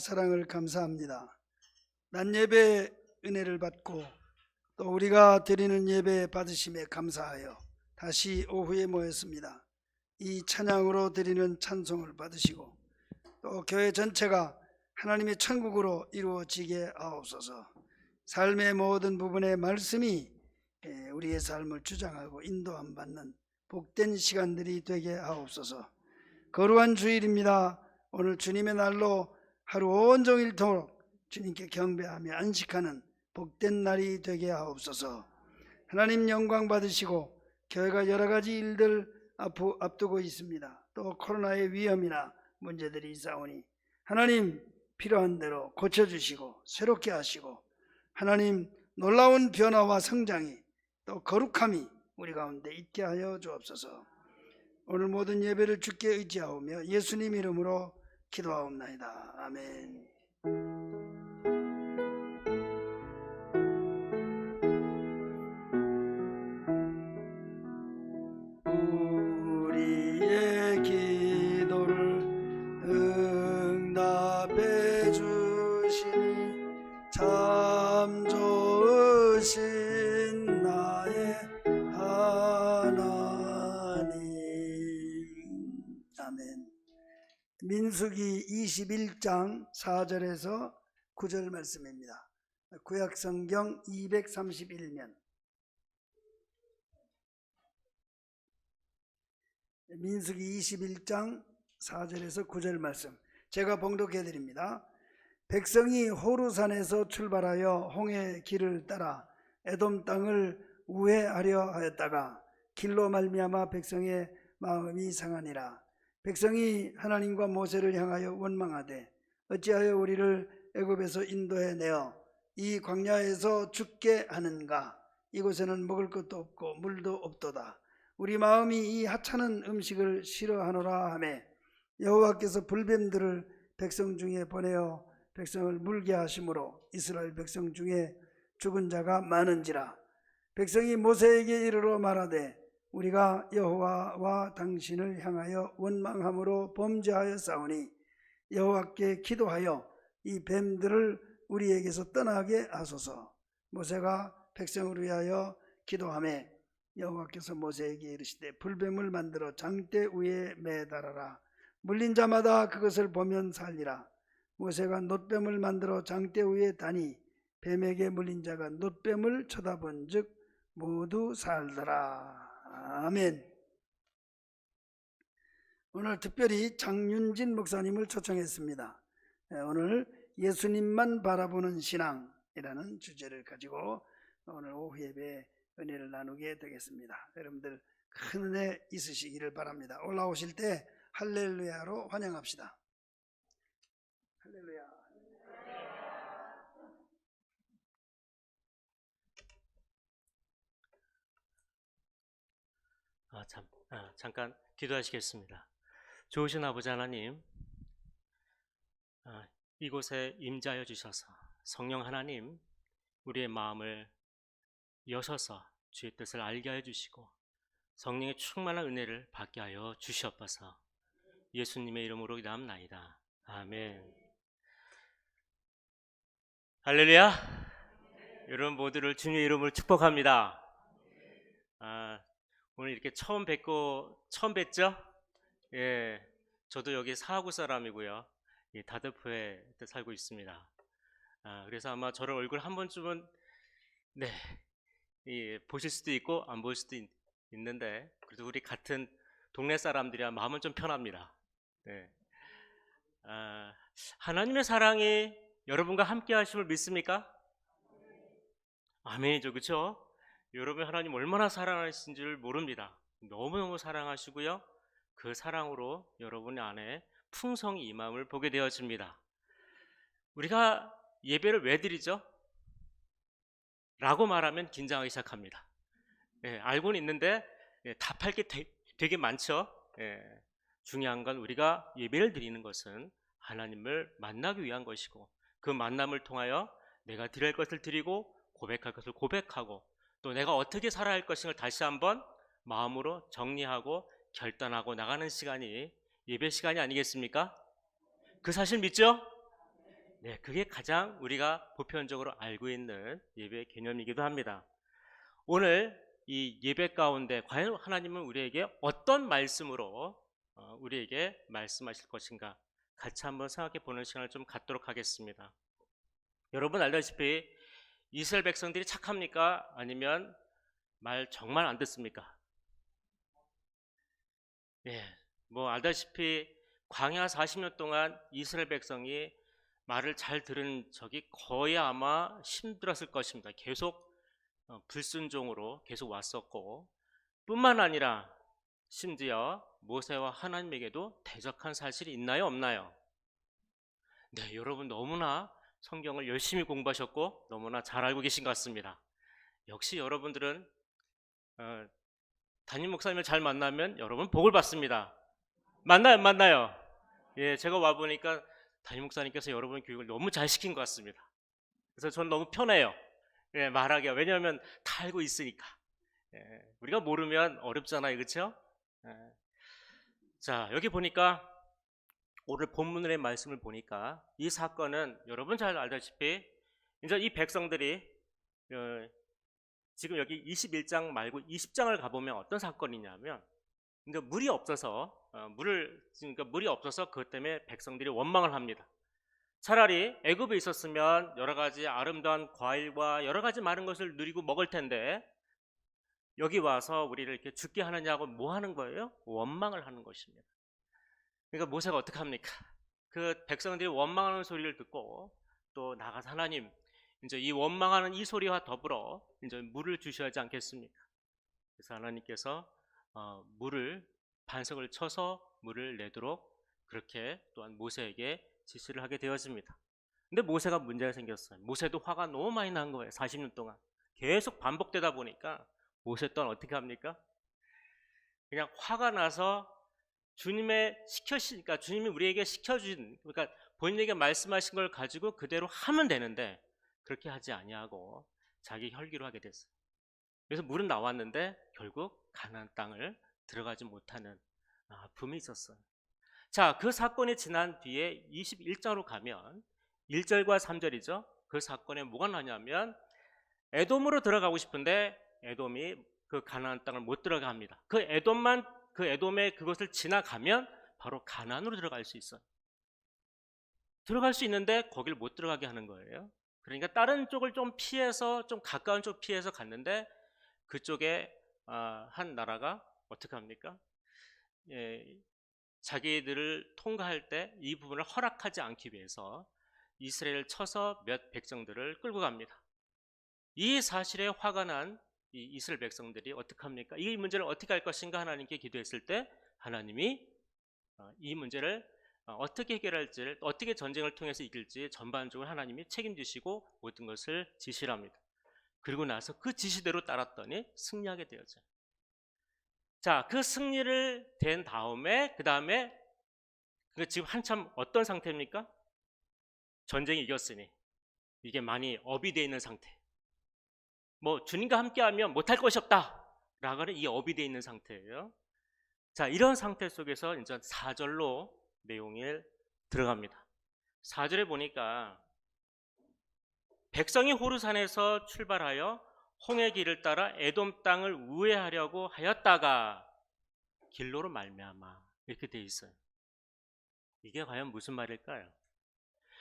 사랑을 감사합니다. 난 예배 은혜를 받고 또 우리가 드리는 예배 받으심에 감사하여 다시 오후에 모였습니다. 이 찬양으로 드리는 찬송을 받으시고 또 교회 전체가 하나님의 천국으로 이루어지게 하옵소서. 삶의 모든 부분의 말씀이 우리의 삶을 주장하고 인도함 받는 복된 시간들이 되게 하옵소서. 거룩한 주일입니다. 오늘 주님의 날로 하루 온종일토록 주님께 경배하며 안식하는 복된 날이 되게 하옵소서. 하나님 영광 받으시고 교회가 여러 가지 일들 앞두고 있습니다. 또 코로나의 위험이나 문제들이 있사오니 하나님 필요한 대로 고쳐주시고 새롭게 하시고 하나님 놀라운 변화와 성장이 또 거룩함이 우리 가운데 있게 하여 주옵소서. 오늘 모든 예배를 주께 의지하오며 예수님 이름으로 기도하옵나이다. 아멘. 우리의 기도를 응답해 주시니 참 좋으신 나의 하나님. 아멘. 민수기 21장 4절에서 9절 말씀입니다. 구약성경 231면 민수기 21장 4절에서 9절 말씀 제가 봉독해 드립니다. 백성이 호르산에서 출발하여 홍해 길을 따라 에돔 땅을 우회하려 하였다가 길로 말미암아 백성의 마음이 상하니라. 백성이 하나님과 모세를 향하여 원망하되 어찌하여 우리를 애굽에서 인도해 내어 이 광야에서 죽게 하는가? 이곳에는 먹을 것도 없고 물도 없도다. 우리 마음이 이 하찮은 음식을 싫어하노라 하매 여호와께서 불뱀들을 백성 중에 보내어 백성을 물게 하심으로 이스라엘 백성 중에 죽은 자가 많은지라. 백성이 모세에게 이르러 말하되 우리가 여호와와 당신을 향하여 원망함으로 범죄하였사오니 여호와께 기도하여 이 뱀들을 우리에게서 떠나게 하소서. 모세가 백성을 위하여 기도하매 여호와께서 모세에게 이르시되 불뱀을 만들어 장대 위에 매달아라. 물린 자마다 그것을 보면 살리라. 모세가 놋뱀을 만들어 장대 위에 다니 뱀에게 물린 자가 놋뱀을 쳐다본 즉 모두 살더라. 아멘. 오늘 특별히 장윤진 목사님을 초청했습니다. 오늘 예수님만 바라보는 신앙이라는 주제를 가지고 오늘 오후 예배 은혜를 나누게 되겠습니다. 여러분들 큰 은혜 있으시기를 바랍니다. 올라오실 때 할렐루야로 환영합시다. 할렐루야. 잠깐 기도하시겠습니다. 좋으신 아버지 하나님, 이곳에 임재하여 주셔서 성령 하나님 우리의 마음을 여셔서 주의 뜻을 알게 하여 주시고 성령의 충만한 은혜를 받게 하여 주시옵소서. 예수님의 이름으로 기도합나이다. 아멘. 할렐루야. 여러분 모두를 주님의 이름으로 축복합니다. 오늘 이렇게 처음 뵙죠? 예, 저도 여기 사하구 사람이고요. 다대포에 살고 있습니다. 그래서 아마 저를 얼굴 한 번쯤은 보실 수도 있고 안 보실 수도 있는데 그래도 우리 같은 동네 사람들이야 마음은 좀 편합니다. 네. 하나님의 사랑이 여러분과 함께 하심을 믿습니까? 아멘이죠, 그렇죠? 여러분 하나님 얼마나 사랑하신지를 모릅니다. 너무너무 사랑하시고요. 그 사랑으로 여러분 안에 풍성이 임함을 보게 되어집니다. 우리가 예배를 왜 드리죠? 라고 말하면 긴장하기 시작합니다. 알고는 있는데 답할 게 되게 많죠. 중요한 건 우리가 예배를 드리는 것은 하나님을 만나기 위한 것이고 그 만남을 통하여 내가 드릴 것을 드리고 고백할 것을 고백하고 또 내가 어떻게 살아야 할 것인가 다시 한번 마음으로 정리하고 결단하고 나가는 시간이 예배 시간이 아니겠습니까? 그 사실 믿죠? 네, 그게 가장 우리가 보편적으로 알고 있는 예배 개념이기도 합니다. 오늘 이 예배 가운데 과연 하나님은 우리에게 어떤 말씀으로 우리에게 말씀하실 것인가 같이 한번 생각해 보는 시간을 좀 갖도록 하겠습니다. 여러분 알다시피 이스라엘 백성들이 착합니까? 아니면 말 정말 안 듣습니까? 예, 뭐 알다시피 광야 40년 동안 이스라엘 백성이 말을 잘 들은 적이 거의 아마 힘들었을 것입니다. 계속 불순종으로 계속 왔었고, 뿐만 아니라 심지어 모세와 하나님에게도 대적한 사실이 있나요, 없나요? 네, 여러분 너무나 성경을 열심히 공부하셨고 너무나 잘 알고 계신 것 같습니다. 역시 여러분들은 담임 목사님을 잘 만나면 여러분 복을 받습니다. 만나요, 안 만나요? 예, 제가 와 보니까 담임 목사님께서 여러분 교육을 너무 잘 시킨 것 같습니다. 그래서 저는 너무 편해요. 예, 말하기가. 왜냐하면 다 알고 있으니까. 예, 우리가 모르면 어렵잖아요, 그렇죠? 예. 자, 여기 보니까 오늘 본문의 말씀을 보니까 이 사건은 여러분 잘 알다시피 이제 이 백성들이 지금 여기 21장 말고 20장을 가보면 어떤 사건이냐면 이제 물이 없어서 그러니까 물이 없어서 그것 때문에 백성들이 원망을 합니다. 차라리 애굽에 있었으면 여러 가지 아름다운 과일과 여러 가지 많은 것을 누리고 먹을 텐데 여기 와서 우리를 이렇게 죽게 하느냐고 뭐 하는 거예요? 원망을 하는 것입니다. 그러니까 모세가 어떻게 합니까? 그 백성들이 원망하는 소리를 듣고 또 나가서 하나님 이제 이 원망하는 이 소리와 더불어 이제 물을 주셔야 하지 않겠습니까? 그래서 하나님께서 물을 반석을 쳐서 물을 내도록 그렇게 또한 모세에게 지시를 하게 되어집니다. 근데 모세가 문제가 생겼어요. 모세도 화가 너무 많이 난 거예요. 40년 동안 계속 반복되다 보니까 모세 또한 어떻게 합니까? 그냥 화가 나서 그러니까 주님이 우리에게 시켜준, 그러니까 본인에게 말씀하신 걸 가지고 그대로 하면 되는데 그렇게 하지 아니하고 자기 혈기로 하게 됐어요. 그래서 물은 나왔는데 결국 가나안 땅을 들어가지 못하는 아픔이 있었어요. 자, 그 사건이 지난 뒤에 21장으로 가면 1절과 3절이죠. 그 사건에 뭐가 나냐면 에돔으로 들어가고 싶은데 에돔이 그 가나안 땅을 못 들어가 합니다. 그 에돔의 그것을 지나가면 바로 가나안으로 들어갈 수 있어요. 들어갈 수 있는데 거길 못 들어가게 하는 거예요. 그러니까 다른 쪽을 좀 피해서 좀 가까운 쪽 피해서 갔는데 그쪽에 한 나라가 어떻게 합니까? 예, 자기들을 통과할 때 이 부분을 허락하지 않기 위해서 이스라엘을 쳐서 몇 백성들을 끌고 갑니다. 이 사실에 화가 난 이 이스라엘 백성들이 어떻게 합니까? 이 문제를 어떻게 할 것인가 하나님께 기도했을 때 하나님이 이 문제를 어떻게 해결할지를 어떻게 전쟁을 통해서 이길지 전반적으로 하나님이 책임지시고 모든 것을 지시를 합니다. 그리고 나서 그 지시대로 따랐더니 승리하게 되어져요. 자, 그 승리를 된 다음에 그 다음에 지금 한참 어떤 상태입니까? 전쟁이 이겼으니 이게 많이 업이 되어 있는 상태. 뭐 주님과 함께하면 못할 것이 없다 라고 하는 이 업이 되어 있는 상태예요. 자, 이런 상태 속에서 이제 4절로 내용이 들어갑니다. 4절에 보니까 백성이 호르산에서 출발하여 홍해 길을 따라 에돔 땅을 우회하려고 하였다가 길로로 말미암아 이렇게 되어 있어요. 이게 과연 무슨 말일까요?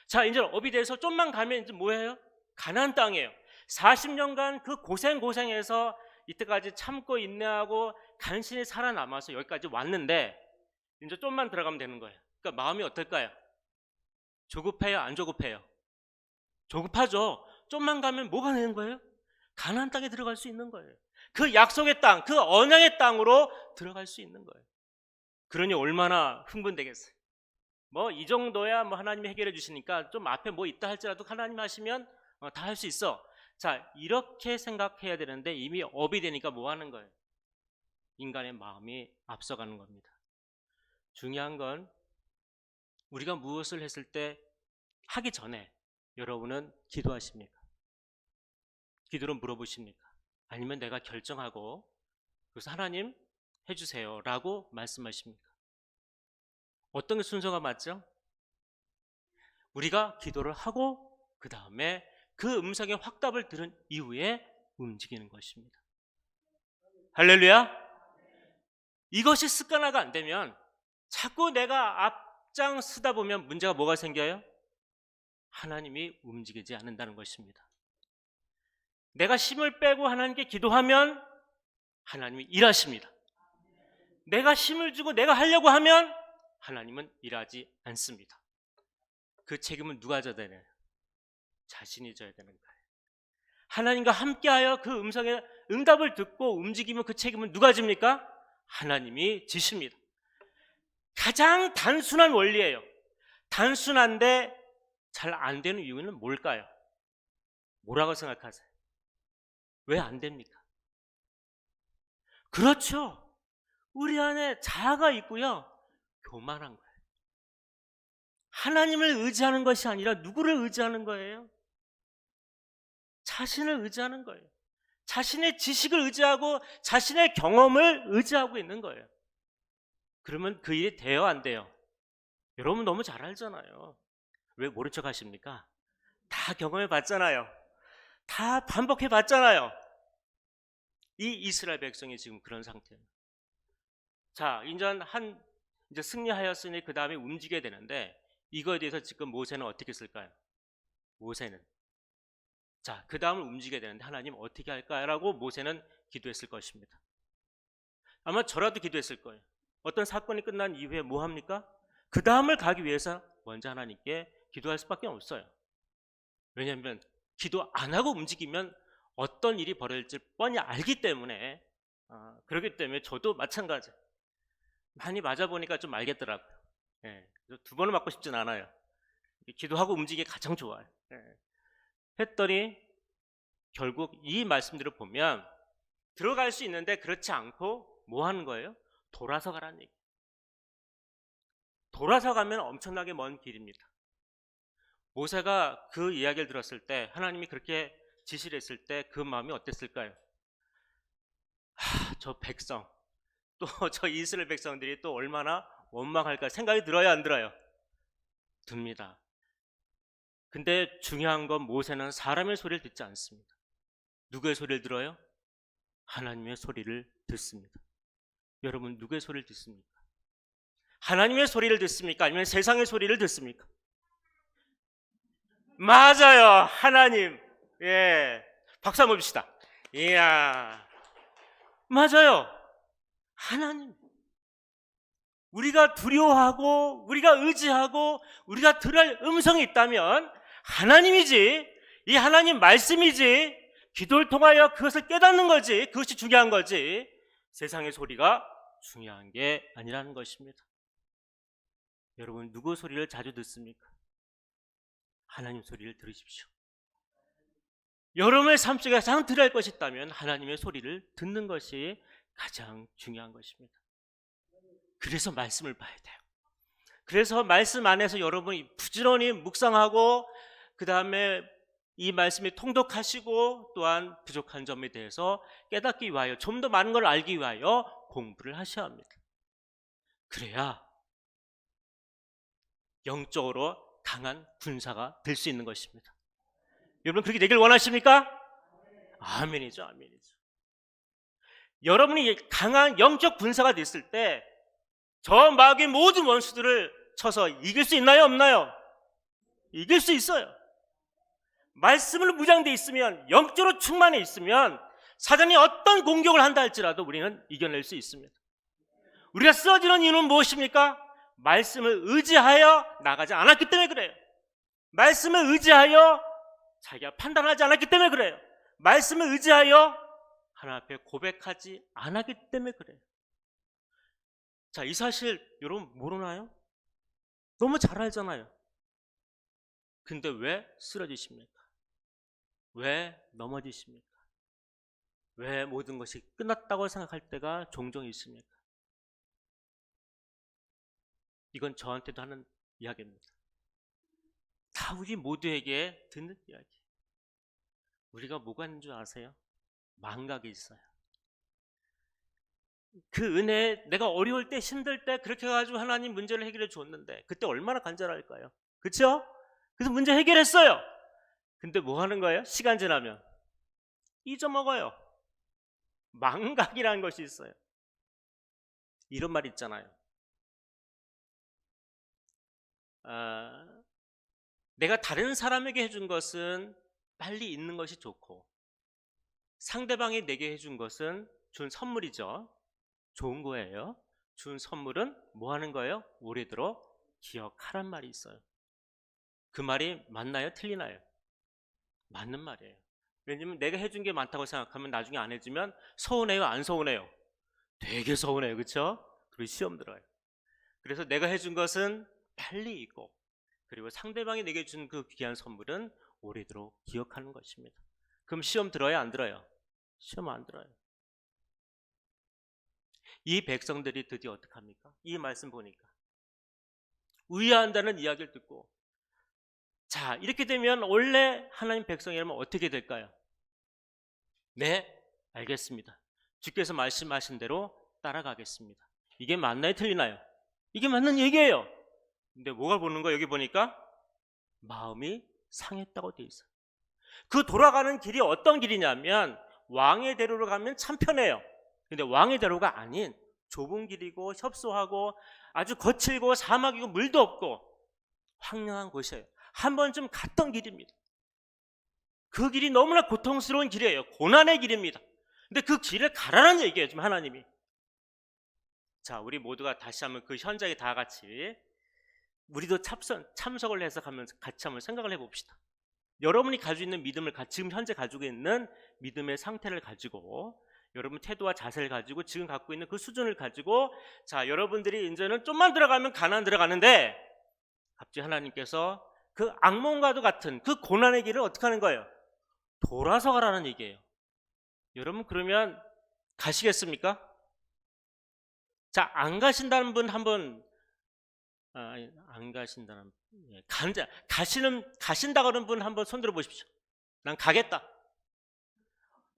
자, 이제 업이 돼서 좀만 가면 이제 뭐예요? 가나안 땅이에요. 40년간 그 고생해서 이때까지 참고 인내하고 간신히 살아남아서 여기까지 왔는데 이제 좀만 들어가면 되는 거예요. 그러니까 마음이 어떨까요? 조급해요? 안 조급해요? 조급하죠. 좀만 가면 뭐가 되는 거예요? 가나안 땅에 들어갈 수 있는 거예요. 그 약속의 땅, 그 언약의 땅으로 들어갈 수 있는 거예요. 그러니 얼마나 흥분되겠어요. 뭐 이 정도야 뭐 하나님이 해결해 주시니까 좀 앞에 뭐 있다 할지라도 하나님 하시면 다 할 수 있어. 자, 이렇게 생각해야 되는데 이미 업이 되니까 뭐 하는 거예요? 인간의 마음이 앞서가는 겁니다. 중요한 건 우리가 무엇을 했을 때 하기 전에 여러분은 기도하십니까? 기도로 물어보십니까? 아니면 내가 결정하고 그래서 하나님 해주세요 라고 말씀하십니까? 어떤 게 순서가 맞죠? 우리가 기도를 하고 그 다음에 그 음성의 확답을 들은 이후에 움직이는 것입니다. 할렐루야. 이것이 습관화가 안 되면 자꾸 내가 앞장 서다 보면 문제가 뭐가 생겨요? 하나님이 움직이지 않는다는 것입니다. 내가 힘을 빼고 하나님께 기도하면 하나님이 일하십니다. 내가 힘을 주고 내가 하려고 하면 하나님은 일하지 않습니다. 그 책임은 누가 져야 되나요? 자신이 져야 되는 거예요. 하나님과 함께하여 그 음성의 응답을 듣고 움직이면 그 책임은 누가 집니까? 하나님이 지십니다. 가장 단순한 원리예요. 단순한데 잘 안 되는 이유는 뭘까요? 뭐라고 생각하세요? 왜 안 됩니까? 그렇죠. 우리 안에 자아가 있고요. 교만한 거예요. 하나님을 의지하는 것이 아니라 누구를 의지하는 거예요? 자신을 의지하는 거예요. 자신의 지식을 의지하고 자신의 경험을 의지하고 있는 거예요. 그러면 그 일이 돼요, 안 돼요? 여러분 너무 잘 알잖아요. 왜 모른 척 하십니까? 다 경험해 봤잖아요. 다 반복해 봤잖아요. 이 이스라엘 백성이 지금 그런 상태예요. 자, 이제 승리하였으니 그 다음에 움직여야 되는데 이거에 대해서 지금 모세는 어떻게 쓸까요? 모세는 자, 그 다음을 움직여야 되는데 하나님 어떻게 할까라고 모세는 기도했을 것입니다. 아마 저라도 기도했을 거예요. 어떤 사건이 끝난 이후에 뭐 합니까? 그 다음을 가기 위해서 먼저 하나님께 기도할 수밖에 없어요. 왜냐하면 기도 안 하고 움직이면 어떤 일이 벌어질지 뻔히 알기 때문에 그렇기 때문에 저도 마찬가지. 많이 맞아보니까 좀 알겠더라고요. 예, 두 번을 맞고 싶진 않아요. 기도하고 움직이기 가장 좋아요. 예. 했더니 결국 이 말씀들을 보면 들어갈 수 있는데 그렇지 않고 뭐 하는 거예요? 돌아서 가라는 얘기. 돌아서 가면 엄청나게 먼 길입니다. 모세가 그 이야기를 들었을 때 하나님이 그렇게 지시를 했을 때 그 마음이 어땠을까요? 저 백성 또 저 이스라엘 백성들이 또 얼마나 원망할까 생각이 들어요, 안 들어요? 듭니다. 근데 중요한 건 모세는 사람의 소리를 듣지 않습니다. 누구의 소리를 들어요? 하나님의 소리를 듣습니다. 여러분 누구의 소리를 듣습니까? 하나님의 소리를 듣습니까? 아니면 세상의 소리를 듣습니까? 맞아요, 하나님. 예, 박수 한번 봅시다. 이야, 맞아요, 하나님. 우리가 두려워하고 우리가 의지하고 우리가 들을 음성이 있다면 하나님이지, 이 하나님 말씀이지, 기도를 통하여 그것을 깨닫는 거지, 그것이 중요한 거지 세상의 소리가 중요한 게 아니라는 것입니다. 여러분 누구 소리를 자주 듣습니까? 하나님 소리를 들으십시오. 여러분의 삶 속에 가장 들어야 할 것이 있다면 하나님의 소리를 듣는 것이 가장 중요한 것입니다. 그래서 말씀을 봐야 돼요. 그래서 말씀 안에서 여러분이 부지런히 묵상하고 그 다음에 이 말씀이 통독하시고 또한 부족한 점에 대해서 깨닫기 위하여 좀 더 많은 걸 알기 위하여 공부를 하셔야 합니다. 그래야 영적으로 강한 군사가 될 수 있는 것입니다. 여러분 그렇게 되길 원하십니까? 아멘이죠, 아멘이죠. 여러분이 강한 영적 군사가 됐을 때 저 마귀의 모든 원수들을 쳐서 이길 수 있나요, 없나요? 이길 수 있어요. 말씀으로 무장되어 있으면, 영적으로 충만해 있으면 사단이 어떤 공격을 한다 할지라도 우리는 이겨낼 수 있습니다. 우리가 쓰러지는 이유는 무엇입니까? 말씀을 의지하여 나가지 않았기 때문에 그래요. 말씀을 의지하여 자기가 판단하지 않았기 때문에 그래요. 말씀을 의지하여 하나님 앞에 고백하지 않았기 때문에 그래요. 자, 이 사실 여러분 모르나요? 너무 잘 알잖아요. 근데 왜 쓰러지십니까? 왜 넘어지십니까? 왜 모든 것이 끝났다고 생각할 때가 종종 있습니까? 이건 저한테도 하는 이야기입니다. 다 우리 모두에게 듣는 이야기. 우리가 뭐가 있는 줄 아세요? 망각이 있어요. 그 은혜, 내가 어려울 때 힘들 때 그렇게 해가지고 하나님 문제를 해결해 줬는데 그때 얼마나 간절할까요? 그렇죠? 그래서 문제 해결했어요. 근데 뭐 하는 거예요? 시간 지나면 잊어먹어요. 망각이라는 것이 있어요. 이런 말 있잖아요. 내가 다른 사람에게 해준 것은 빨리 잊는 것이 좋고, 상대방이 내게 해준 것은 준 선물이죠. 좋은 거예요. 준 선물은 뭐 하는 거예요? 오래도록 기억하란 말이 있어요. 그 말이 맞나요? 틀리나요? 맞는 말이에요. 왜냐면 내가 해준 게 많다고 생각하면 나중에 안 해주면 서운해요? 안 서운해요? 되게 서운해요. 그렇죠? 그리고 시험 들어요. 그래서 내가 해준 것은 빨리 잊고, 그리고 상대방이 내게 준 그 귀한 선물은 오래도록 기억하는 것입니다. 그럼 시험 들어요? 안 들어요? 시험 안 들어요. 이 백성들이 드디어 어떡합니까? 이 말씀 보니까 의아한다는 이야기를 듣고, 자, 이렇게 되면 원래 하나님 백성이라면 어떻게 될까요? 네, 알겠습니다. 주께서 말씀하신 대로 따라가겠습니다. 이게 맞나요? 틀리나요? 이게 맞는 얘기예요. 근데 뭐가 보는 거예요? 여기 보니까 마음이 상했다고 돼 있어요. 그 돌아가는 길이 어떤 길이냐면 왕의 대로로 가면 참 편해요. 근데 왕의 대로가 아닌 좁은 길이고 협소하고 아주 거칠고 사막이고 물도 없고 황량한 곳이에요. 한 번쯤 갔던 길입니다. 그 길이 너무나 고통스러운 길이에요. 고난의 길입니다. 근데 그 길을 가라는 얘기예요, 지금 하나님이. 자, 우리 모두가 다시 한번 그 현장에 다 같이 우리도 참석을 해서 같이 한번 생각을 해봅시다. 여러분이 가지고 있는 믿음을, 지금 현재 가지고 있는 믿음의 상태를 가지고, 여러분 태도와 자세를 가지고, 지금 갖고 있는 그 수준을 가지고, 자, 여러분들이 이제는 좀만 들어가면 가나안 들어가는데 갑자기 하나님께서 그 악몽과도 같은 그 고난의 길을 어떻게 하는 거예요? 돌아서 가라는 얘기예요. 여러분 그러면 가시겠습니까? 자, 안 가신다는 분 한번, 안 가신다는, 가신다 그러는 분 한번 손 들어 보십시오. 난 가겠다.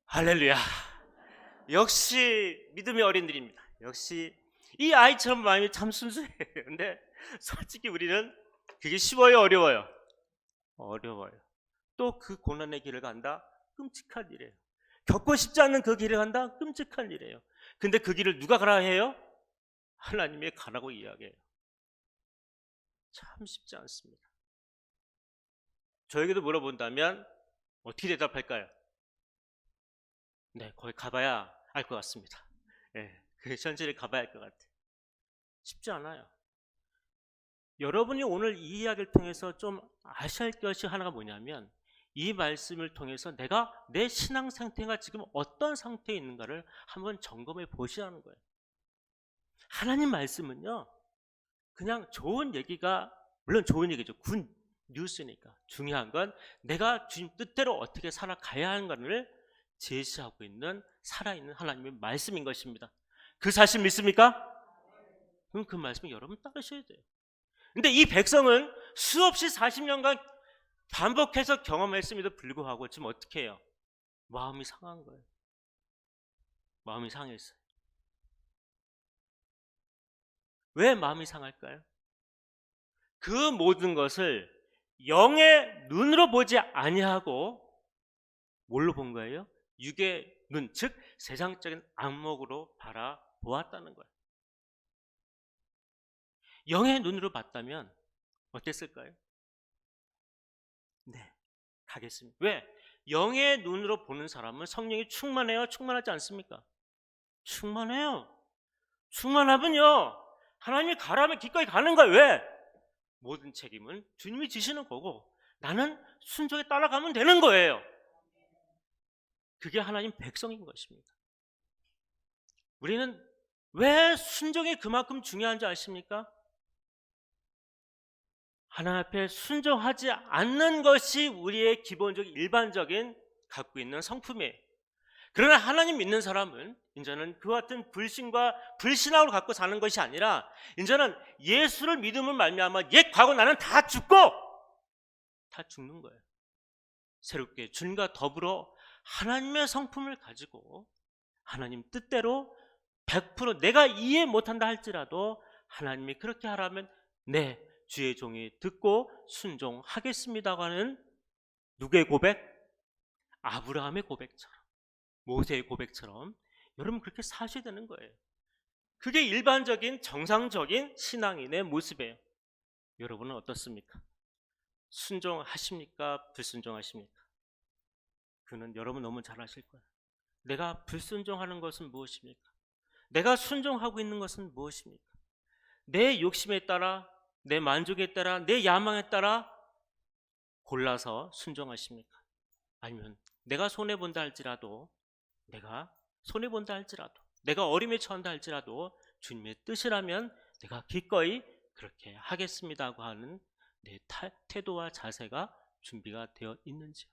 할렐루야. 역시 믿음의 어린들입니다. 역시 이 아이처럼 마음이 참 순수해요. 근데 솔직히 우리는 그게 쉬워요, 어려워요? 어려워요. 또 그 고난의 길을 간다? 끔찍한 일이에요. 겪고 싶지 않는 그 길을 간다? 끔찍한 일이에요. 근데 그 길을 누가 가라 해요? 하나님이 가라고 이야기해요. 참 쉽지 않습니다. 저에게도 물어본다면 어떻게 대답할까요? 네, 거기 가봐야 알 것 같습니다. 네, 그 현실에 가봐야 할 것 같아요. 쉽지 않아요. 여러분이 오늘 이 이야기를 통해서 좀 아셔야 할 것이 하나가 뭐냐면, 이 말씀을 통해서 내가 내 신앙 상태가 지금 어떤 상태에 있는가를 한번 점검해 보시라는 거예요. 하나님 말씀은요, 그냥 좋은 얘기가, 물론 좋은 얘기죠. 굿 뉴스니까. 중요한 건 내가 주님 뜻대로 어떻게 살아가야 하는가를 제시하고 있는 살아있는 하나님의 말씀인 것입니다. 그 사실 믿습니까? 그럼 그 말씀을 여러분 따르셔야 돼요. 근데 이 백성은 수없이 40년간 반복해서 경험했음에도 불구하고 지금 어떻게 해요? 마음이 상한 거예요. 마음이 상했어요. 왜 마음이 상할까요? 그 모든 것을 영의 눈으로 보지 아니하고 뭘로 본 거예요? 육의 눈, 즉 세상적인 안목으로 바라보았다는 거예요. 영의 눈으로 봤다면 어땠을까요? 네, 가겠습니다. 왜? 영의 눈으로 보는 사람은 성령이 충만해요? 충만하지 않습니까? 충만해요. 충만하면요, 하나님이 가라면 기꺼이 가는 거예요. 왜? 모든 책임은 주님이 지시는 거고 나는 순종에 따라가면 되는 거예요. 그게 하나님 백성인 것입니다. 우리는 왜 순종이 그만큼 중요한지 아십니까? 하나님 앞에 순종하지 않는 것이 우리의 기본적인 일반적인 갖고 있는 성품이에요. 그러나 하나님 믿는 사람은 이제는 그와 같은 불신과 불신앙으로 갖고 사는 것이 아니라 이제는 예수를 믿음을 말미암아 옛 과거 나는 다 죽고 다 죽는 거예요. 새롭게 주님과 더불어 하나님의 성품을 가지고 하나님 뜻대로 100% 내가 이해 못한다 할지라도 하나님이 그렇게 하라면 네, 주의 종이 듣고 순종하겠습니다고 하는 누구의 고백? 아브라함의 고백처럼, 모세의 고백처럼 여러분 그렇게 사셔야 되는 거예요. 그게 일반적인 정상적인 신앙인의 모습이에요. 여러분은 어떻습니까? 순종하십니까? 불순종하십니까? 그는 여러분 너무 잘 아실 거예요. 내가 불순종하는 것은 무엇입니까? 내가 순종하고 있는 것은 무엇입니까? 내 욕심에 따라, 내 만족에 따라, 내 야망에 따라 골라서 순종하십니까? 아니면 내가 손해본다 할지라도, 내가 어림에 처한다 할지라도 주님의 뜻이라면 내가 기꺼이 그렇게 하겠습니다고 하는 내 태도와 자세가 준비가 되어 있는지.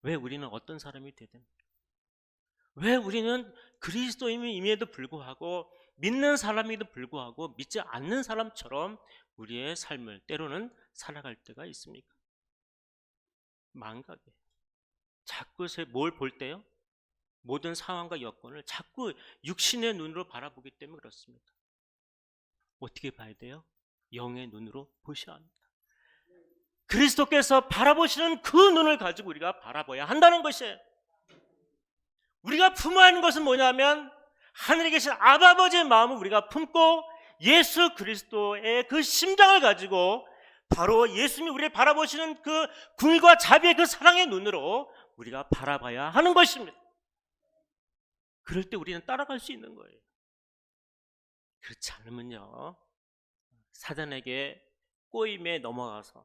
왜 우리는 어떤 사람이 되야 됩니까? 왜 우리는 그리스도인임에도 불구하고, 믿는 사람에도 불구하고 믿지 않는 사람처럼 우리의 삶을 때로는 살아갈 때가 있습니까? 망각이에요. 자꾸 뭘 볼 때요? 모든 상황과 여건을 자꾸 육신의 눈으로 바라보기 때문에 그렇습니다. 어떻게 봐야 돼요? 영의 눈으로 보셔야 합니다. 그리스도께서 바라보시는 그 눈을 가지고 우리가 바라봐야 한다는 것이에요. 우리가 품어야 하는 것은 뭐냐면 하늘에 계신 아버지의 마음을 우리가 품고 예수 그리스도의 그 심장을 가지고 바로 예수님이 우리를 바라보시는 그 궁일과 자비의 그 사랑의 눈으로 우리가 바라봐야 하는 것입니다. 그럴 때 우리는 따라갈 수 있는 거예요. 그렇지 않으면요, 사단에게 꼬임에 넘어가서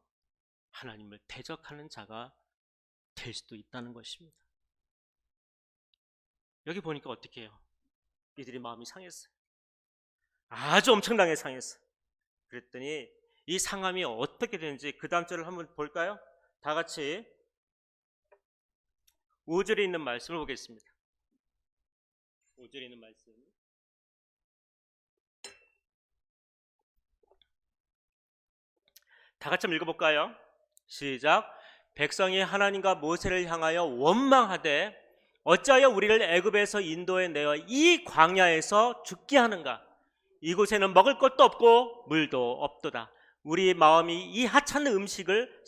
하나님을 대적하는 자가 될 수도 있다는 것입니다. 여기 보니까 어떻게 해요? 이들이 마음이 상했어요. 아주 엄청나게 상했어요. 그랬더니 이 상함이 어떻게 되는지 그 다음 절을 한번 볼까요? 다 같이 5절에 있는 말씀을 보겠습니다. 5절에 있는 말씀. 다 같이 한번 읽어볼까요? 시작. 백성이 하나님과 모세를 향하여 원망하되 어찌하여 우리를 애굽에서 인도해 내어 이 광야에서 죽게 하는가? 이곳에는 먹을 것도 없고 물도 없도다. 우리 마음이 이 하찮은 음식을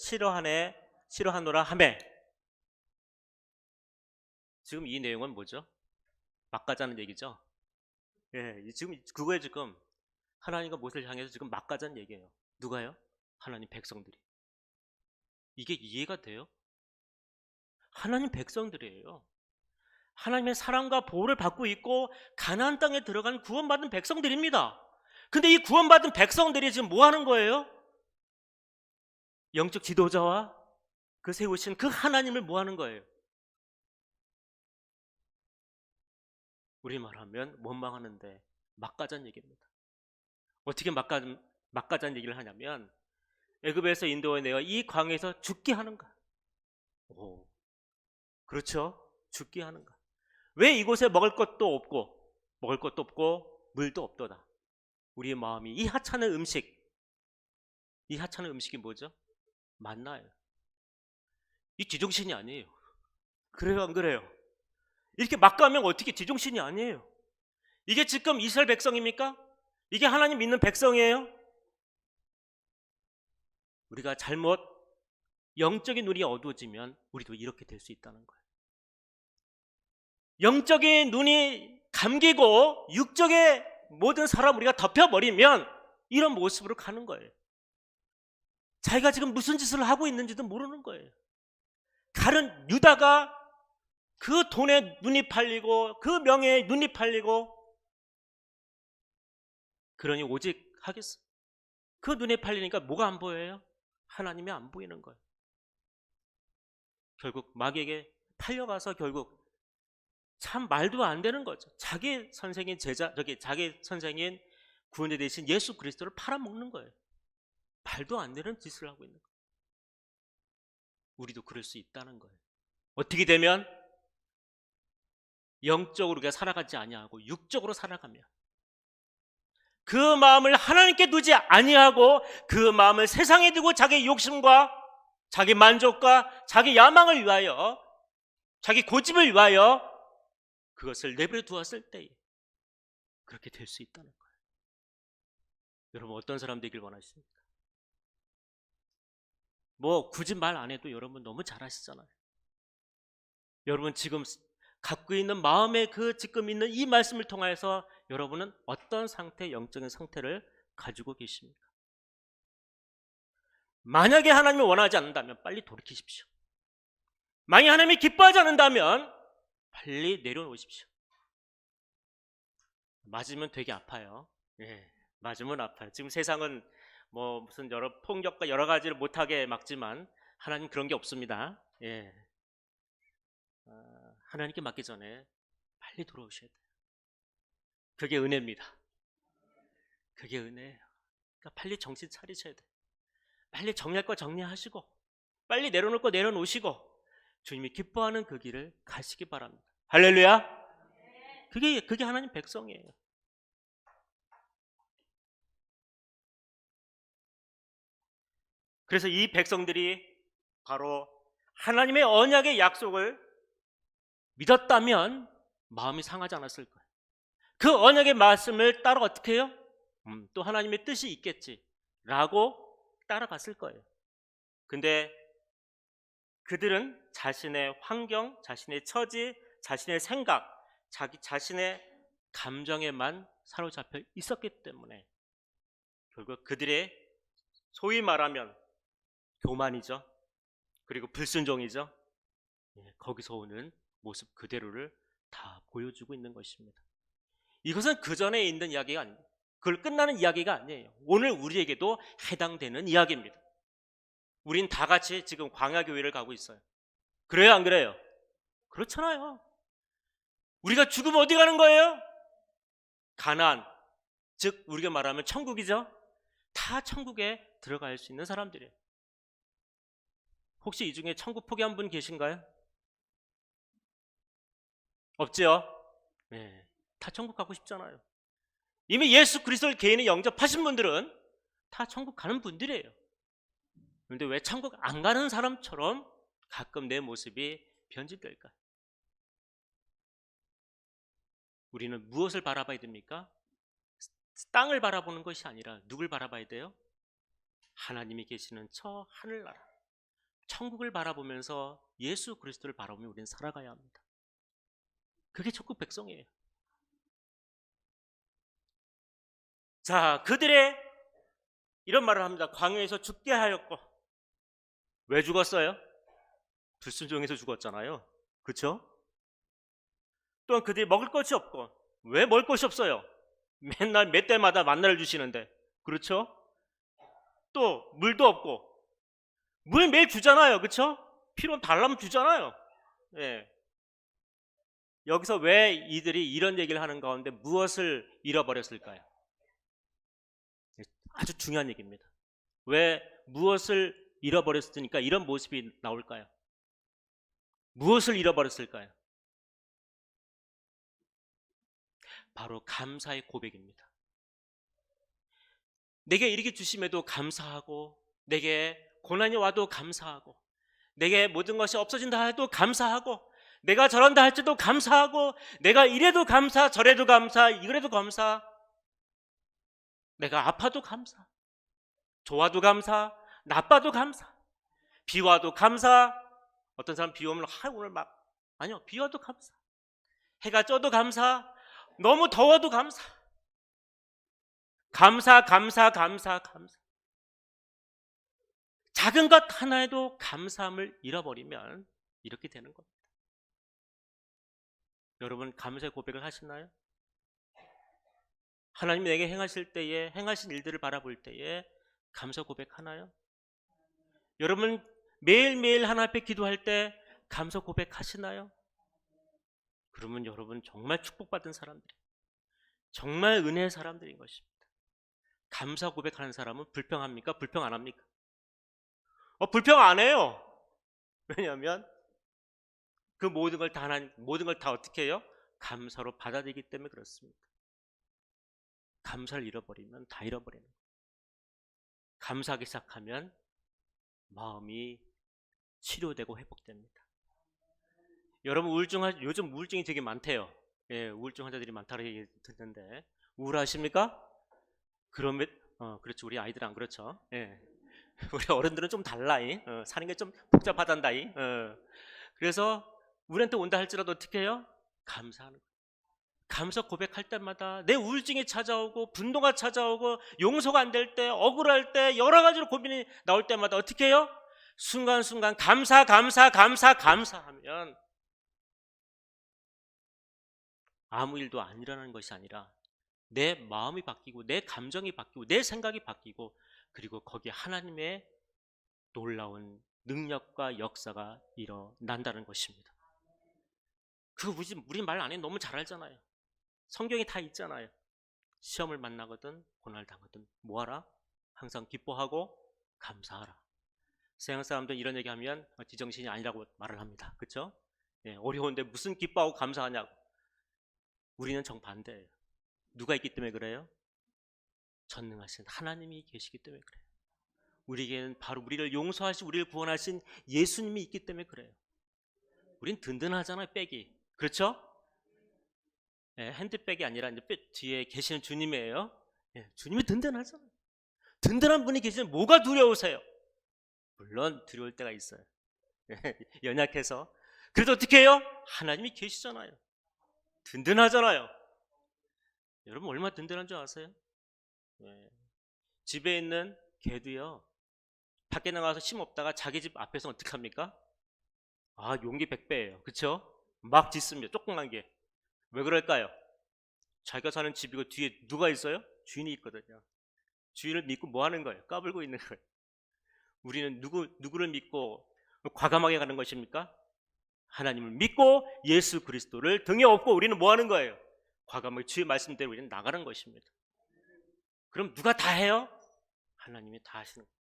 싫어하노라 하매. 지금 이 내용은 뭐죠? 막 가자는 얘기죠. 예, 지금 그거에 지금 하나님과 모세를 향해서 지금 막 가자는 얘기예요. 누가요? 하나님 백성들이. 이게 이해가 돼요? 하나님 백성들이에요. 하나님의 사랑과 보호를 받고 있고 가나안 땅에 들어간 구원받은 백성들입니다. 근데 이 구원받은 백성들이 지금 뭐 하는 거예요? 영적 지도자와 그 세우신 그 하나님을 뭐 하는 거예요? 우리 말하면 원망하는데 막 가자는 얘기입니다. 어떻게 막 가자는 얘기를 하냐면 애굽에서 인도해 내어 이 광야에서 죽게 하는가? 오, 그렇죠? 죽게 하는가? 왜 이곳에 먹을 것도 없고 물도 없도다. 우리의 마음이 이 하찮은 음식이 뭐죠? 만나예요. 이 지종신이 아니에요. 그래요, 안 그래요? 이렇게 막 가면 어떻게 지종신이 아니에요? 이게 지금 이스라엘 백성입니까? 이게 하나님 믿는 백성이에요? 우리가 잘못 영적인 눈이 어두워지면 우리도 이렇게 될 수 있다는 거예요. 영적인 눈이 감기고 육적의 모든 사람 우리가 덮여버리면 이런 모습으로 가는 거예요. 자기가 지금 무슨 짓을 하고 있는지도 모르는 거예요. 가른 유다가 그 돈에 눈이 팔리고 그 명예에 눈이 팔리고 그러니 오직 하겠어. 그 눈에 팔리니까 뭐가 안 보여요? 하나님이 안 보이는 거예요. 결국 마귀에게 팔려가서 결국 참 말도 안 되는 거죠. 자기 선생인 구원자 되신 예수 그리스도를 팔아먹는 거예요. 말도 안 되는 짓을 하고 있는 거예요. 우리도 그럴 수 있다는 거예요. 어떻게 되면 영적으로 우리가 살아가지 아니하고 육적으로 살아가며 그 마음을 하나님께 두지 아니하고 그 마음을 세상에 두고 자기 욕심과 자기 만족과 자기 야망을 위하여 자기 고집을 위하여 그것을 내버려 두었을 때 그렇게 될 수 있다는 거예요. 여러분 어떤 사람 되길 원하십니까? 뭐 굳이 말 안 해도 여러분 너무 잘 아시잖아요. 여러분 지금 갖고 있는 마음의 그 지금 있는 이 말씀을 통하여서 여러분은 어떤 상태, 영적인 상태를 가지고 계십니까? 만약에 하나님이 원하지 않는다면 빨리 돌이키십시오. 만약 하나님이 기뻐하지 않는다면 빨리 내려놓으십시오. 맞으면 되게 아파요. 예, 맞으면 아파요. 지금 세상은 뭐 무슨 여러 폭력과 여러 가지를 못하게 막지만 하나님 그런 게 없습니다. 예, 하나님께 맡기 전에 빨리 돌아오셔야 돼요. 그게 은혜입니다. 그게 은혜예요. 그러니까 빨리 정신 차리셔야 돼요. 빨리 정리할 거 정리하시고 빨리 내려놓을 거 내려놓으시고 주님이 기뻐하는 그 길을 가시기 바랍니다. 할렐루야. 그게 하나님 백성이에요. 그래서 이 백성들이 바로 하나님의 언약의 약속을 믿었다면 마음이 상하지 않았을 거예요. 그 언약의 말씀을 따라 어떻게 해요? 또 하나님의 뜻이 있겠지라고 따라갔을 거예요. 근데 그들은 자신의 환경, 자신의 처지, 자신의 생각, 자기 자신의 감정에만 사로잡혀 있었기 때문에 결국 그들의 소위 말하면 교만이죠. 그리고 불순종이죠. 거기서 오는 모습 그대로를 다 보여주고 있는 것입니다. 이것은 그 전에 있는 이야기가 아닙니다. 그걸 끝나는 이야기가 아니에요. 오늘 우리에게도 해당되는 이야기입니다. 우린 다 같이 지금 광야교회를 가고 있어요. 그래요, 안 그래요? 그렇잖아요. 우리가 죽으면 어디 가는 거예요? 가나안, 즉 우리가 말하면 천국이죠. 다 천국에 들어갈 수 있는 사람들이에요. 혹시 이 중에 천국 포기한 분 계신가요? 없죠? 네, 다 천국 가고 싶잖아요. 이미 예수 그리스도를 개인에 영접하신 분들은 다 천국 가는 분들이에요. 그런데 왜 천국 안 가는 사람처럼 가끔 내 모습이 변질될까요? 우리는 무엇을 바라봐야 됩니까? 땅을 바라보는 것이 아니라 누굴 바라봐야 돼요? 하나님이 계시는 저 하늘나라, 천국을 바라보면서 예수 그리스도를 바라보며 우리는 살아가야 합니다. 그게 천국 백성이에요. 자, 그들의 이런 말을 합니다. 광야에서 죽게 하였고. 왜 죽었어요? 불순종해서 죽었잖아요. 그렇죠? 또한 그들이 먹을 것이 없고. 왜 먹을 것이 없어요? 맨날 몇 때마다 만나를 주시는데. 그렇죠? 또 물도 없고. 물 매일 주잖아요. 그렇죠? 필요하면 달라면 주잖아요. 예. 여기서 왜 이들이 이런 얘기를 하는 가운데 무엇을 잃어버렸을까요? 아주 중요한 얘기입니다. 왜 무엇을 잃어버렸으니까 이런 모습이 나올까요? 무엇을 잃어버렸을까요? 바로 감사의 고백입니다. 내게 이렇게 주심에도 감사하고, 내게 고난이 와도 감사하고, 내게 모든 것이 없어진다 해도 감사하고, 내가 저런다 할지도 감사하고, 내가 이래도 감사, 저래도 감사, 이래도 감사, 내가 아파도 감사, 좋아도 감사, 나빠도 감사, 비 와도 감사. 어떤 사람 비 오면 오늘 막, 아니요, 비 와도 감사, 해가 쪄도 감사, 너무 더워도 감사. 감사. 작은 것 하나에도 감사함을 잃어버리면 이렇게 되는 겁니다. 여러분 감사의 고백을 하시나요? 하나님이 내게 행하실 때에, 행하신 일들을 바라볼 때에 감사 고백하나요? 여러분 매일매일 하나님 앞에 기도할 때 감사 고백하시나요? 그러면 여러분 정말 축복받은 사람들이에요. 정말 은혜의 사람들인 것입니다. 감사 고백하는 사람은 불평합니까? 불평 안 합니까? 불평 안 해요. 왜냐하면 그 모든 걸 다 어떻게 해요? 감사로 받아들이기 때문에 그렇습니다. 감사를 잃어버리면 다 잃어버리는 거예요. 감사하기 시작하면 마음이 치료되고 회복됩니다. 여러분 요즘 우울증이 되게 많대요. 예, 우울증 환자들이 많다고 얘기 듣는데 우울하십니까? 그러면 그렇죠. 우리 아이들 안 그렇죠. 예. 우리 어른들은 좀 달라. 사는 게 좀 복잡하단다. 그래서 우리한테 온다 할지라도 어떻게 해요? 감사하는 거예요. 감사 고백할 때마다 내 우울증이 찾아오고 분노가 찾아오고 용서가 안 될 때, 억울할 때, 여러 가지로 고민이 나올 때마다 어떻게 해요? 순간순간 감사하면 아무 일도 안 일어나는 것이 아니라 내 마음이 바뀌고 내 감정이 바뀌고 내 생각이 바뀌고, 그리고 거기에 하나님의 놀라운 능력과 역사가 일어난다는 것입니다. 그거 우리 말 안 해 너무 잘 알잖아요. 성경에 다 있잖아요. 시험을 만나거든 고난을 당하든 뭐하라? 항상 기뻐하고 감사하라. 서양 사람들은 이런 얘기하면 지정신이 아니라고 말을 합니다. 그렇죠? 어려운데 무슨 기뻐하고 감사하냐고. 우리는 정반대예요. 누가 있기 때문에 그래요? 전능하신 하나님이 계시기 때문에 그래요. 우리에게는 바로 우리를 용서하시고 우리를 구원하신 예수님이 있기 때문에 그래요. 우린 든든하잖아요. 백이. 그렇죠? 핸드백이 아니라 이제 뒤에 계시는 주님이에요. 주님이 든든하잖아요. 든든한 분이 계시면 뭐가 두려우세요? 물론 두려울 때가 있어요. 연약해서. 그래도 어떻게 해요? 하나님이 계시잖아요. 든든하잖아요. 여러분 얼마나 든든한 줄 아세요? 집에 있는 개도요, 밖에 나가서 심 없다가 자기 집 앞에서 어떻게 합니까? 용기 100배예요. 그렇죠? 막 짖습니다. 조그만 게. 왜 그럴까요? 자기가 사는 집이고 뒤에 누가 있어요? 주인이 있거든요. 주인을 믿고 뭐 하는 거예요? 까불고 있는 거예요. 우리는 누구를 믿고 과감하게 가는 것입니까? 하나님을 믿고 예수 그리스도를 등에 업고 우리는 뭐 하는 거예요? 과감하게 주의 말씀대로 우리는 나가는 것입니다. 그럼 누가 다 해요? 하나님이 다 하시는 겁니다.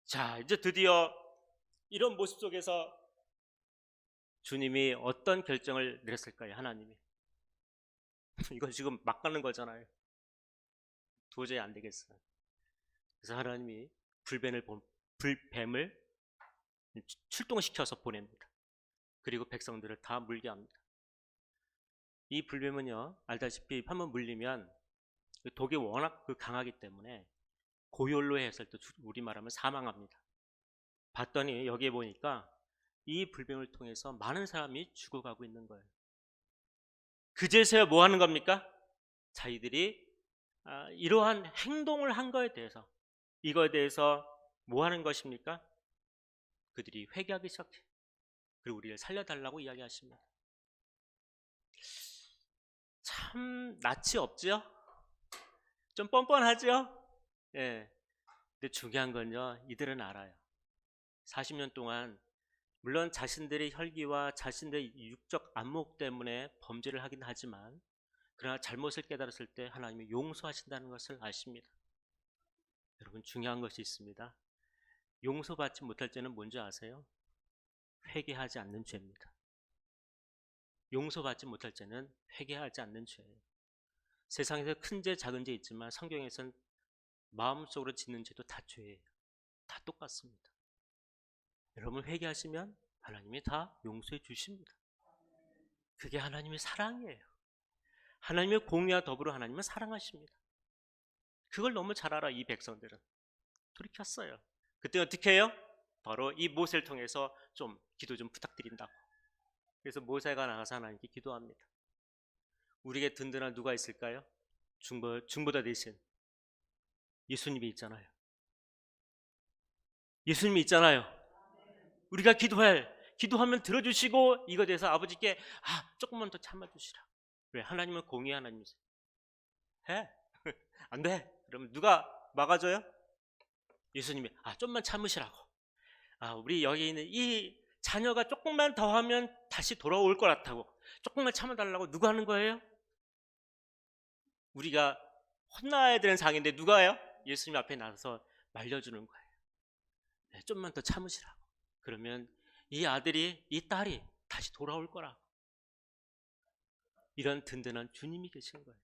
자, 이제 드디어 이런 모습 속에서 주님이 어떤 결정을 내렸을까요? 하나님이. 이건 지금 막 가는 거잖아요. 도저히 안 되겠어요. 그래서 하나님이 불뱀을 출동시켜서 보냅니다. 그리고 백성들을 다 물게 합니다. 이 불뱀은요, 알다시피 한번 물리면 독이 워낙 강하기 때문에 고열로 했을 때 우리말하면 사망합니다. 봤더니 여기에 보니까 이 불뱀을 통해서 많은 사람이 죽어가고 있는 거예요. 그제서야 뭐 하는 겁니까? 자기들이 이러한 행동을 한 거에 대해서, 이거에 대해서 뭐 하는 것입니까? 그들이 회개하기 시작해요. 그리고 우리를 살려달라고 이야기하십니다. 참 낯이 없죠? 좀 뻔뻔하죠? 근데 중요한 건요, 이들은 알아요. 40년 동안 물론 자신들의 혈기와 자신들의 육적 안목 때문에 범죄를 하긴 하지만, 그러나 잘못을 깨달았을 때 하나님이 용서하신다는 것을 아십니다. 여러분 중요한 것이 있습니다. 용서받지 못할 죄는 뭔지 아세요? 회개하지 않는 죄입니다. 용서받지 못할 죄는 회개하지 않는 죄예요. 세상에서 큰 죄 작은 죄 있지만 성경에서는 마음속으로 짓는 죄도 다 죄예요. 다 똑같습니다. 여러분 회개하시면 하나님이 다 용서해 주십니다. 그게 하나님의 사랑이에요. 하나님의 공의와 더불어 하나님은 사랑하십니다. 그걸 너무 잘 알아 이 백성들은. 돌이켰어요. 그때 어떻게 해요? 바로 이 모세를 통해서 좀 기도 좀 부탁드린다고. 그래서 모세가 나가서 하나님께 기도합니다. 우리에게 든든한 누가 있을까요? 중보자 대신 예수님이 있잖아요. 예수님이 있잖아요. 우리가 기도하면 들어주시고, 이거에 대해서 아버지께 조금만 더 참아주시라. 왜? 하나님은 공의 하나님이세요. 해? 안 돼. 그럼 누가 막아줘요? 예수님이 좀만 참으시라고. 우리 여기 있는 이 자녀가 조금만 더 하면 다시 돌아올 것 같다고 조금만 참아달라고 누가 하는 거예요? 우리가 혼나야 되는 상인데 누가요? 예수님 앞에 나서서 말려주는 거예요. 좀만 더 참으시라고. 그러면 이 아들이, 이 딸이 다시 돌아올 거라고. 이런 든든한 주님이 계시는 거예요.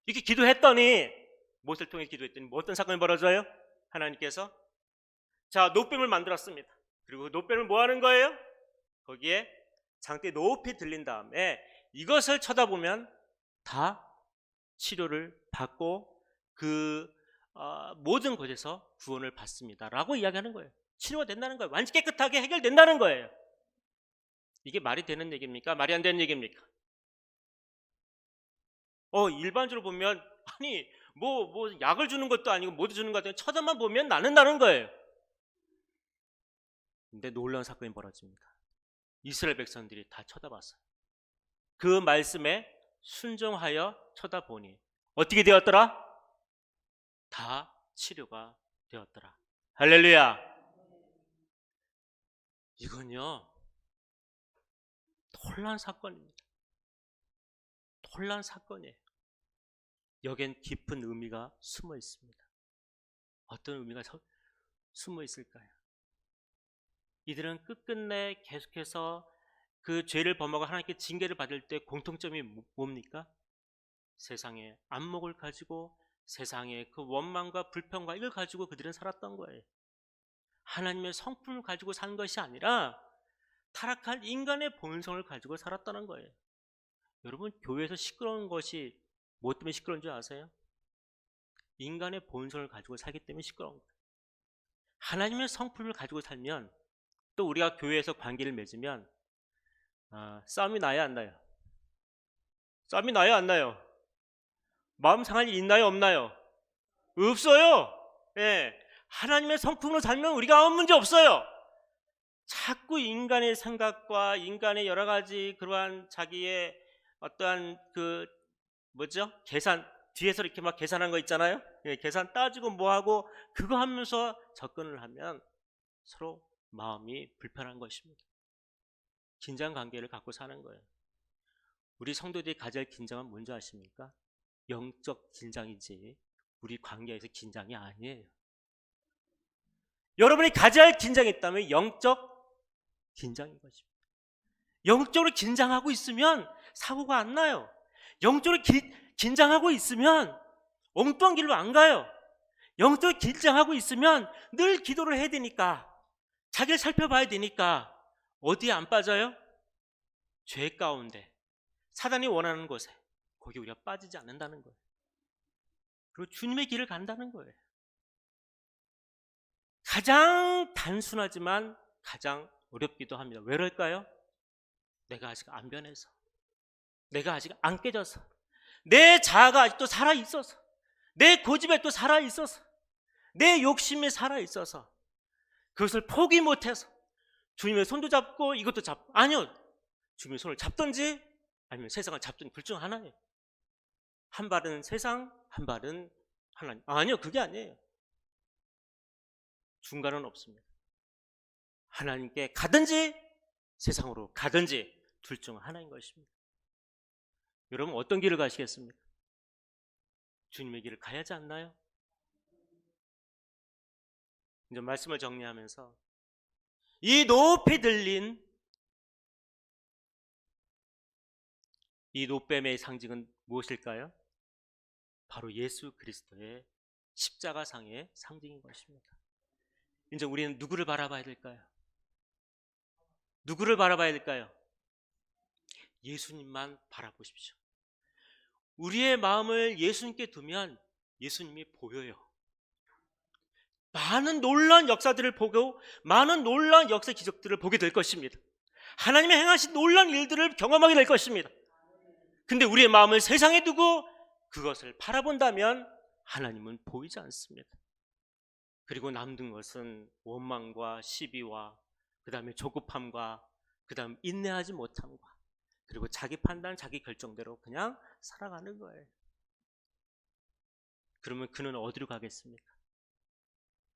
이렇게 기도했더니, 모세를 통해 기도했더니 뭐 어떤 사건이 벌어져요? 하나님께서 노뱀을 만들었습니다. 그리고 노뱀을 뭐 하는 거예요? 거기에 장대 높이 들린 다음에 이것을 쳐다보면 다 치료를 받고 그 모든 곳에서 구원을 받습니다라고 이야기하는 거예요. 치료가 된다는 거예요. 완전 깨끗하게 해결된다는 거예요. 이게 말이 되는 얘기입니까? 말이 안 되는 얘기입니까? 일반적으로 보면 아니 뭐 약을 주는 것도 아니고 뭐도 주는 것도 아니고 쳐다만 보면 낫는다는 거예요. 근데 놀라운 사건이 벌어집니다. 이스라엘 백성들이 다 쳐다봤어요. 그 말씀에 순종하여 쳐다보니 어떻게 되었더라? 다 치료가 되었더라. 할렐루야. 이건요 놀라운 사건입니다. 놀라운 사건이에요. 여기엔 깊은 의미가 숨어 있습니다. 어떤 의미가 숨어 있을까요? 이들은 끝끝내 계속해서 그 죄를 범하고 하나님께 징계를 받을 때 공통점이 뭡니까? 세상의 안목을 가지고 세상의 그 원망과 불평과 이걸 가지고 그들은 살았던 거예요. 하나님의 성품을 가지고 산 것이 아니라 타락한 인간의 본성을 가지고 살았다는 거예요. 여러분, 교회에서 시끄러운 것이 뭐 때문에 시끄러운 줄 아세요? 인간의 본성을 가지고 살기 때문에 시끄러운 거예요. 하나님의 성품을 가지고 살면, 또 우리가 교회에서 관계를 맺으면 싸움이 나요, 안 나요? 싸움이 나요, 안 나요? 마음 상할 일 있나요, 없나요? 없어요. 예. 하나님의 성품으로 살면 우리가 아무 문제 없어요. 자꾸 인간의 생각과 인간의 여러 가지 그러한 자기의 어떠한 계산, 뒤에서 이렇게 막 계산한 거 있잖아요. 예, 계산 따지고 뭐하고 그거 하면서 접근을 하면 서로 마음이 불편한 것입니다. 긴장 관계를 갖고 사는 거예요. 우리 성도들이 가져야 할 긴장은 뭔지 아십니까? 영적 긴장이지 우리 관계에서 긴장이 아니에요. 여러분이 가져야 할 긴장이 있다면 영적 긴장인 것입니다. 영적으로 긴장하고 있으면 사고가 안 나요. 영적으로 긴장하고 있으면 엉뚱한 길로 안 가요. 영적으로 긴장하고 있으면 늘 기도를 해야 되니까, 자기를 살펴봐야 되니까 어디에 안 빠져요? 죄 가운데, 사단이 원하는 곳에, 거기 우리가 빠지지 않는다는 거예요. 그리고 주님의 길을 간다는 거예요. 가장 단순하지만 가장 어렵기도 합니다. 왜 그럴까요? 내가 아직 안 변해서, 내가 아직 안 깨져서, 내 자아가 아직도 살아있어서, 내 고집에 또 살아있어서, 내 욕심에 살아있어서 그것을 포기 못해서 주님의 손도 잡고 이것도 잡고, 아니요, 주님의 손을 잡든지 아니면 세상을 잡든지 둘 중 하나예요. 한 발은 세상, 한 발은 하나님. 아니요, 그게 아니에요. 중간은 없습니다. 하나님께 가든지 세상으로 가든지 둘 중 하나인 것입니다. 여러분, 어떤 길을 가시겠습니까? 주님의 길을 가야 하지 않나요? 이제 말씀을 정리하면서 이 높이 들린 이 노뱀의 상징은 무엇일까요? 바로 예수 그리스도의 십자가상의 상징인 것입니다. 이제 우리는 누구를 바라봐야 될까요? 누구를 바라봐야 될까요? 예수님만 바라보십시오. 우리의 마음을 예수님께 두면 예수님이 보여요. 많은 놀라운 역사들을 보고 많은 놀라운 역사 기적들을 보게 될 것입니다. 하나님의 행하신 놀라운 일들을 경험하게 될 것입니다. 근데 우리의 마음을 세상에 두고 그것을 바라본다면 하나님은 보이지 않습니다. 그리고 남는 것은 원망과 시비와 그 다음에 조급함과 그 다음 인내하지 못함과 그리고 자기 판단, 자기 결정대로 그냥 살아가는 거예요. 그러면 그는 어디로 가겠습니까?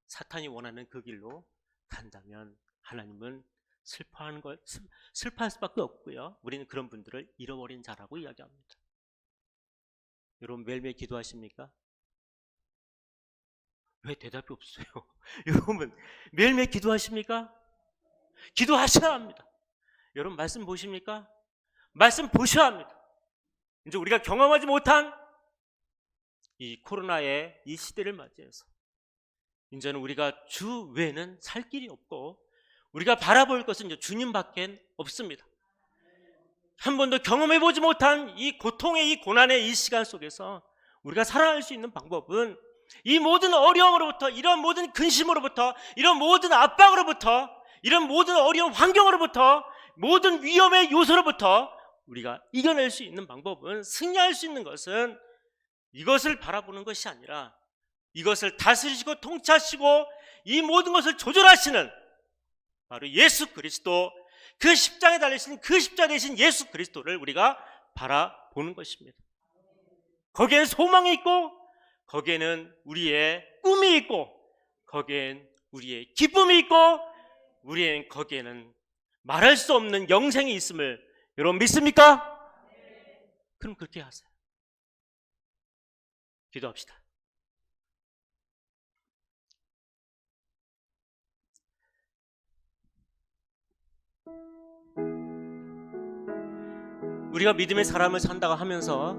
사탄이 원하는 그 길로 간다면 하나님은 슬퍼할 수밖에 없고요. 우리는 그런 분들을 잃어버린 자라고 이야기합니다. 여러분, 매일매일 기도하십니까? 왜 대답이 없어요? 여러분, 매일매일 기도하십니까? 기도하셔야 합니다. 여러분, 말씀 보십니까? 말씀 보셔야 합니다. 이제 우리가 경험하지 못한 이 코로나의 이 시대를 맞이해서 이제는 우리가 주 외에는 살 길이 없고 우리가 바라볼 것은 이제 주님밖에 없습니다. 한 번도 경험해보지 못한 이 고통의 이 고난의 이 시간 속에서 우리가 살아갈 수 있는 방법은 이 모든 어려움으로부터, 이런 모든 근심으로부터, 이런 모든 압박으로부터, 이런 모든 어려운 환경으로부터, 모든 위험의 요소로부터 우리가 이겨낼 수 있는 방법은, 승리할 수 있는 것은 이것을 바라보는 것이 아니라 이것을 다스리시고 통치하시고 이 모든 것을 조절하시는 바로 예수 그리스도, 그 십자가에 달리신 그 십자가 되신 예수 그리스도를 우리가 바라보는 것입니다. 거기에는 소망이 있고, 거기에는 우리의 꿈이 있고, 거기엔 우리의 기쁨이 있고, 우리의 거기에는 말할 수 없는 영생이 있음을 여러분 믿습니까? 그럼 그렇게 하세요. 기도합시다. 우리가 믿음의 사람을 산다고 하면서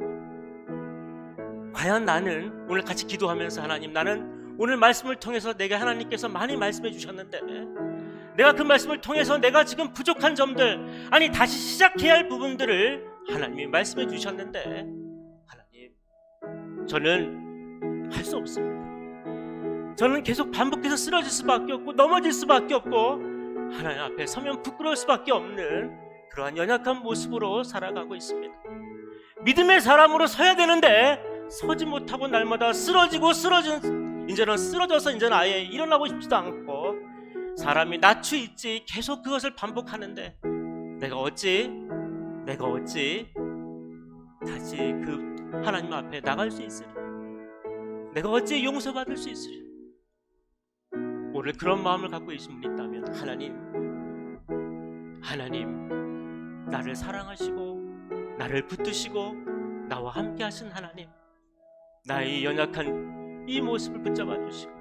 과연 나는 오늘 같이 기도하면서 하나님, 나는 오늘 말씀을 통해서 내게 하나님께서 많이 말씀해 주셨는데 내가 그 말씀을 통해서 내가 지금 부족한 점들, 아니 다시 시작해야 할 부분들을 하나님이 말씀해 주셨는데 하나님, 저는 할 수 없습니다. 저는 계속 반복해서 쓰러질 수밖에 없고 넘어질 수밖에 없고 하나님 앞에 서면 부끄러울 수밖에 없는 그러한 연약한 모습으로 살아가고 있습니다. 믿음의 사람으로 서야 되는데 서지 못하고 날마다 이제는 쓰러져서 이제는 아예 일어나고 싶지도 않고 사람이 낮추 있지 계속 그것을 반복하는데 내가 어찌 다시 그 하나님 앞에 나갈 수 있으리? 내가 어찌 용서받을 수 있으리? 오늘 그런 마음을 갖고 계신 분이 있다면 하나님 나를 사랑하시고 나를 붙드시고 나와 함께 하신 하나님, 나의 연약한 이 모습을 붙잡아 주시고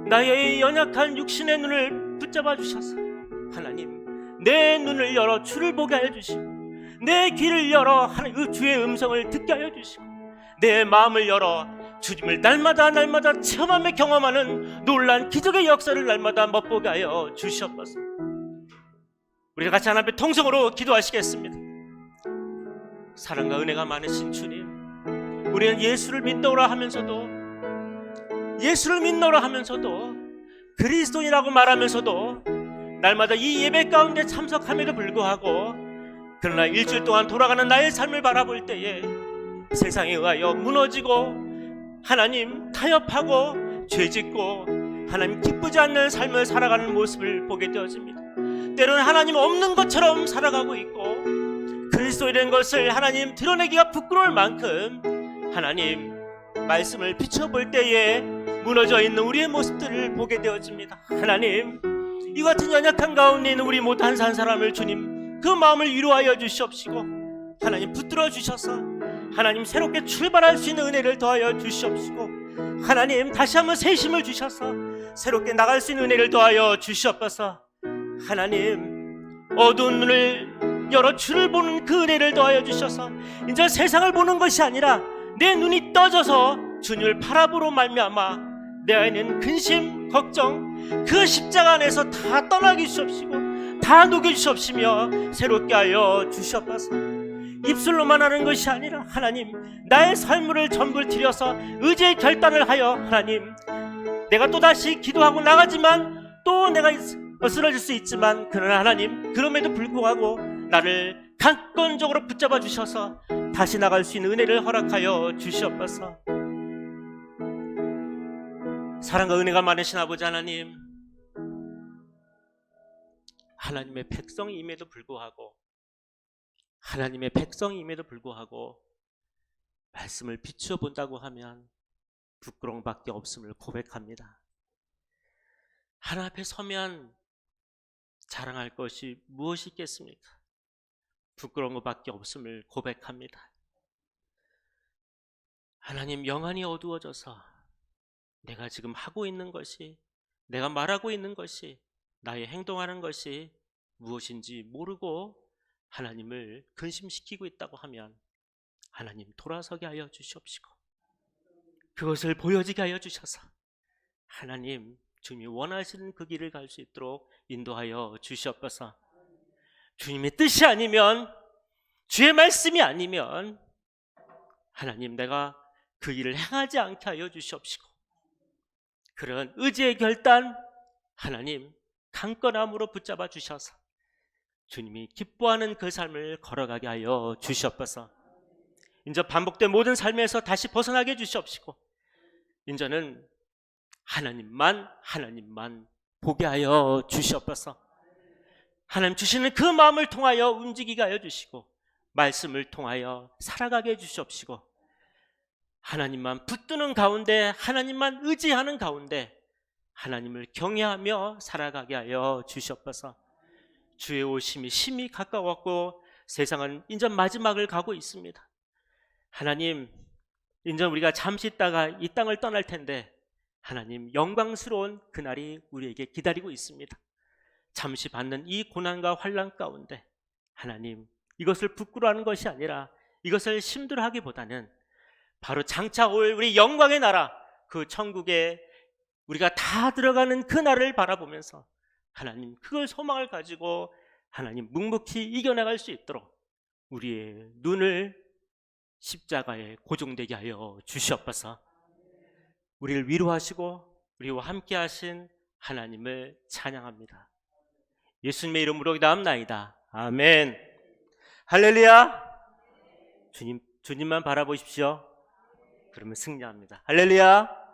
나의 연약한 육신의 눈을 붙잡아 주셔서 하나님, 내 눈을 열어 주를 보게 하여 주시고 내 귀를 열어 하나님 주의 음성을 듣게 하여 주시고 내 마음을 열어 주님을 날마다 체험하며 경험하는 놀라운 기적의 역사를 날마다 맛보게 하여 주시옵소서. 우리가 같이 하나님 앞에 통성으로 기도하시겠습니다. 사랑과 은혜가 많으신 주님, 우리는 예수를 믿노라 하면서도 그리스도인이라고 말하면서도 날마다 이 예배 가운데 참석함에도 불구하고 그러나 일주일 동안 돌아가는 나의 삶을 바라볼 때에 세상에 의하여 무너지고 하나님 타협하고 죄짓고 하나님 기쁘지 않는 삶을 살아가는 모습을 보게 되어집니다. 때로는 하나님 없는 것처럼 살아가고 있고 그리스도인인 것을 하나님 드러내기가 부끄러울 만큼 하나님 말씀을 비춰볼 때에 무너져 있는 우리의 모습들을 보게 되어집니다. 하나님, 이 같은 연약한 가운데 있는 우리 모두 한 사람을 주님 그 마음을 위로하여 주시옵시고 하나님 붙들어 주셔서 하나님 새롭게 출발할 수 있는 은혜를 더하여 주시옵시고 하나님 다시 한번 새 힘을 주셔서 새롭게 나갈 수 있는 은혜를 더하여 주시옵소서. 하나님 어두운 눈을 열어 주를 보는 그 은혜를 더하여 주셔서 이제 세상을 보는 것이 아니라 내 눈이 떠져서 주님을 바라보로 말미암아 내 안에 있는 근심, 걱정 그 십자가 안에서 다 떠나게 주시옵시고 다 녹여주시옵시며 새롭게 하여 주시옵소서. 입술로만 하는 것이 아니라 하나님 나의 삶을 전부 들여서 의지의 결단을 하여 하나님 내가 또다시 기도하고 나가지만 또 내가 쓰러질 수 있지만 그러나 하나님 그럼에도 불구하고 나를 강권적으로 붙잡아 주셔서 다시 나갈 수 있는 은혜를 허락하여 주시옵소서. 사랑과 은혜가 많으신 아버지 하나님, 하나님의 백성임에도 불구하고 말씀을 비추어 본다고 하면 부끄러움 밖에 없음을 고백합니다. 하나님 앞에 서면 자랑할 것이 무엇이 있겠습니까? 부끄러운 것밖에 없음을 고백합니다. 하나님, 영안이 어두워져서 내가 지금 하고 있는 것이, 내가 말하고 있는 것이, 나의 행동하는 것이 무엇인지 모르고 하나님을 근심시키고 있다고 하면 하나님 돌아서게 하여 주시옵시고 그것을 보여지게 하여 주셔서 하나님 주님이 원하시는 그 길을 갈 수 있도록 인도하여 주시옵소서. 주님의 뜻이 아니면, 주의 말씀이 아니면 하나님 내가 그 일을 행하지 않게 하여 주시옵시고 그런 의지의 결단 하나님 강건함으로 붙잡아 주셔서 주님이 기뻐하는 그 삶을 걸어가게 하여 주시옵소서. 이제 반복된 모든 삶에서 다시 벗어나게 해 주시옵시고 이제는 하나님만 보게 하여 주시옵소서. 하나님 주시는 그 마음을 통하여 움직이게 하여 주시고 말씀을 통하여 살아가게 해 주시옵시고 하나님만 붙드는 가운데 하나님만 의지하는 가운데 하나님을 경외하며 살아가게 하여 주시옵소서. 주의 오심이 심히 가까웠고 세상은 인전 마지막을 가고 있습니다. 하나님 인전 우리가 잠시 있다가 이 땅을 떠날 텐데 하나님 영광스러운 그날이 우리에게 기다리고 있습니다. 잠시 받는 이 고난과 환난 가운데 하나님 이것을 부끄러워하는 것이 아니라 이것을 힘들어하기보다는 바로 장차 올 우리 영광의 나라 그 천국에 우리가 다 들어가는 그 날을 바라보면서 하나님 그걸 소망을 가지고 하나님 묵묵히 이겨나갈 수 있도록 우리의 눈을 십자가에 고정되게 하여 주시옵소서. 우리를 위로하시고 우리와 함께 하신 하나님을 찬양합니다. 예수님의 이름으로 기도합나이다. 아멘. 할렐루야. 주님만 바라보십시오. 그러면 승리합니다. 할렐루야.